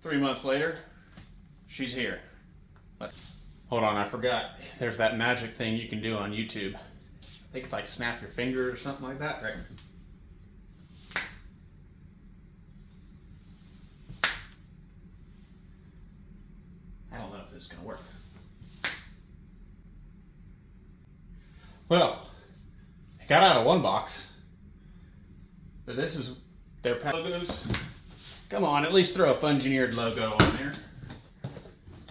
3 months later, she's here. Hold on, I forgot. There's that magic thing you can do on YouTube. I think it's like snap your finger or something like that, right? I don't know if this is gonna work. Well, I got out of one box, but this is their logos. Come on, at least throw a Funwheel logo on there.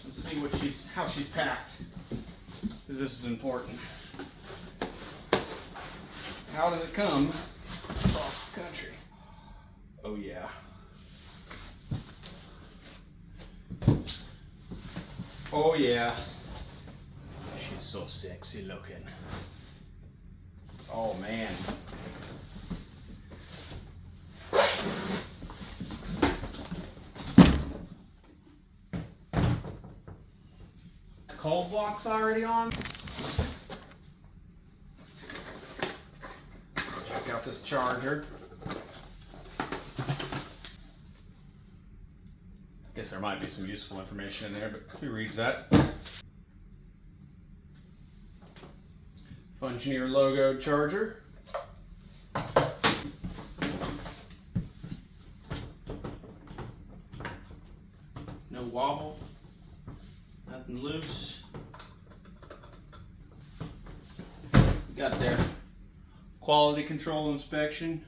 Let's see what how she's packed, because this is important. How does it come across the country? Oh yeah. Oh yeah. She's so sexy looking. Oh man. Cold block's already on. Check out this charger. Guess there might be some useful information in there, but who reads that? Funwheel logo charger. No wobble. Nothing loose. Got their quality control inspection.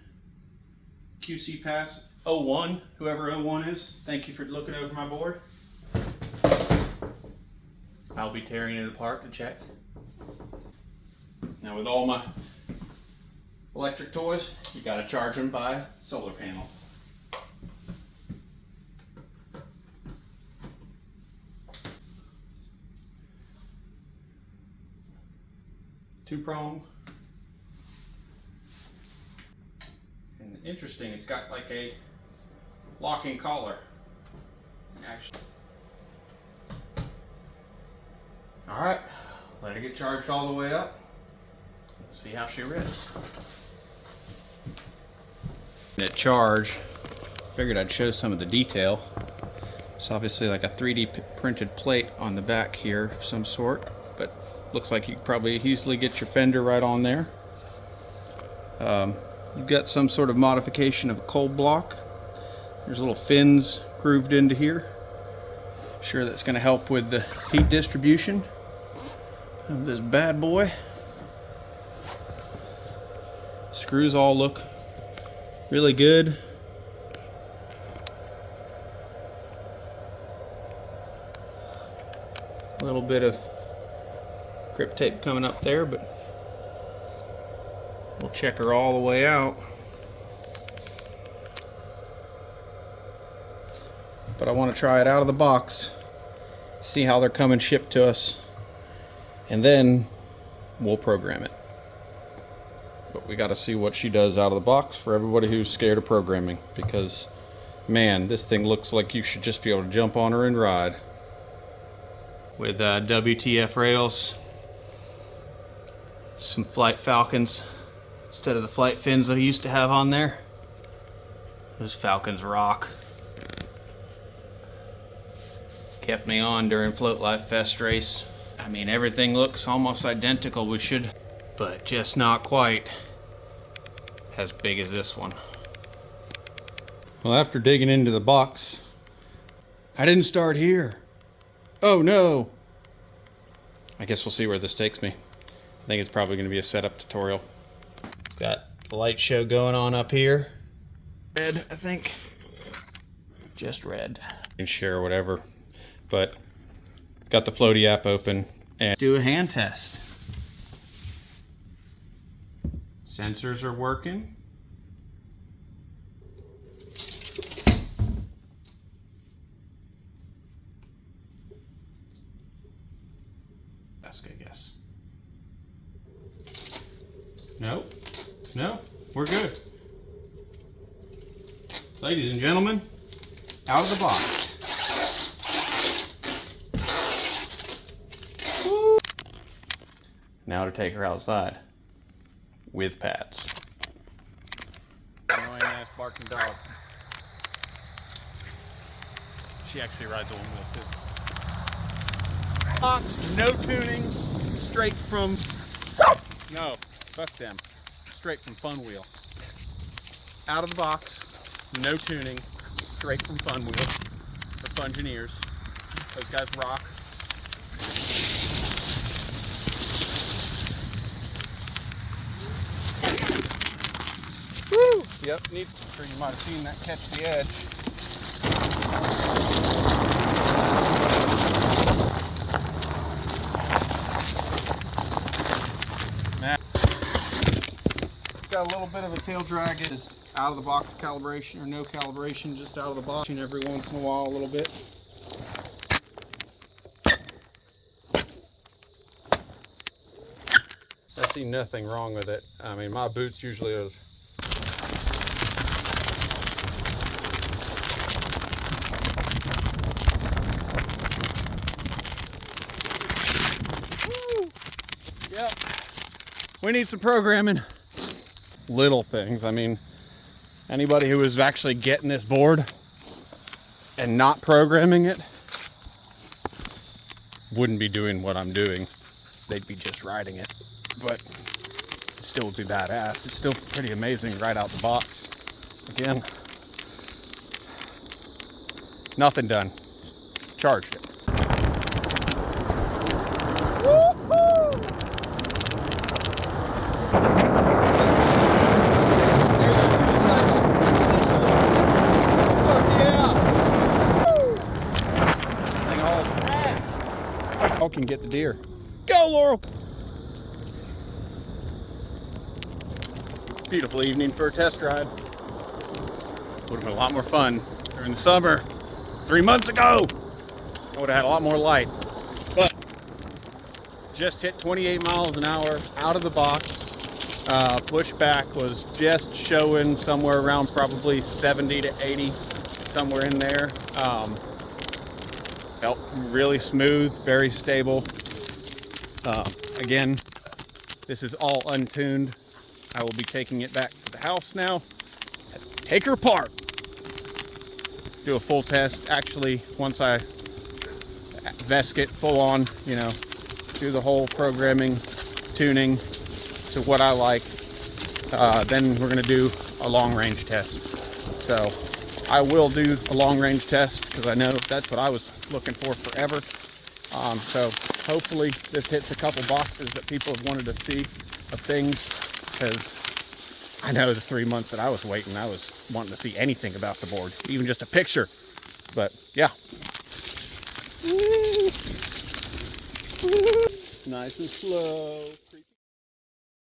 QC pass 01, whoever 01 is. Thank you for looking over my board. I'll be tearing it apart to check. Now with all my electric toys, you gotta charge them by solar panel. Two-prong. And interesting, it's got like a locking collar. Actually. All right, let her get charged all the way up. Let's see how she rips. At charge, figured I'd show some of the detail. It's obviously like a 3D printed plate on the back here of some sort, but looks like you could probably easily get your fender right on there. You've got some sort of modification of a cold block. There's little fins grooved into here. I'm sure that's going to help with the heat distribution of this bad boy. Screws all look really good. A little bit of grip tape coming up there, but we'll check her all the way out. But I want to try it out of the box, see how they're coming shipped to us, and then we'll program it. But we got to see what she does out of the box for everybody who's scared of programming, because man, this thing looks like you should just be able to jump on her and ride. With WTF rails, some Flight Falcons instead of the flight fins that I used to have on there. Those Falcons rock. Kept me on during Float Life Fest race. I mean, everything looks almost identical, but just not quite as big as this one. Well, after digging into the box, I didn't start here. Oh no! I guess we'll see where this takes me. I think it's probably going to be a setup tutorial. Got the light show going on up here. Red, I think. Just red. You can share whatever. But got the Floaty app open and do a hand test. Sensors are working. Best I guess. Nope. No, we're good. Ladies and gentlemen, out of the box. Woo. Now to take her outside with pads. Annoying ass barking dog. She actually rides a one wheel too. No tuning, straight from, no, fuck them, straight from Funwheel. Out of the box, no tuning, straight from Funwheel, or Fungineers. Those guys rock. Woo! Yep, I'm sure you might have seen that catch the edge. Got a little bit of a tail drag. It is out of the box calibration or no calibration, just out of the box. And every once in a while a little bit. I see nothing wrong with it. I mean, my boots usually is. Woo! Yep. We need some programming. Little things. I mean, anybody who was actually getting this board and not programming it wouldn't be doing what I'm doing. They'd be just riding it. But it still would be badass. It's still pretty amazing right out the box. Again, nothing done. Charged it. Laurel can get the deer. Go, Laurel! Beautiful evening for a test ride. Would have been a lot more fun during the summer. 3 months ago, I would have had a lot more light. But just hit 28 miles an hour out of the box. Pushback was just showing somewhere around probably 70 to 80, somewhere in there. Felt really smooth, very stable. Again, this is all untuned. I will be taking it back to the house now. Take her apart. Do a full test. Actually, once I vest it full on, you know, do the whole programming, tuning to what I like. Then we're gonna do a long range test. So I will do a long range test because I know that's what I was looking for forever. So hopefully this hits a couple boxes that people have wanted to see of things, because I know the 3 months that I was waiting, I was wanting to see anything about the board, even just a picture. But yeah. Nice and slow.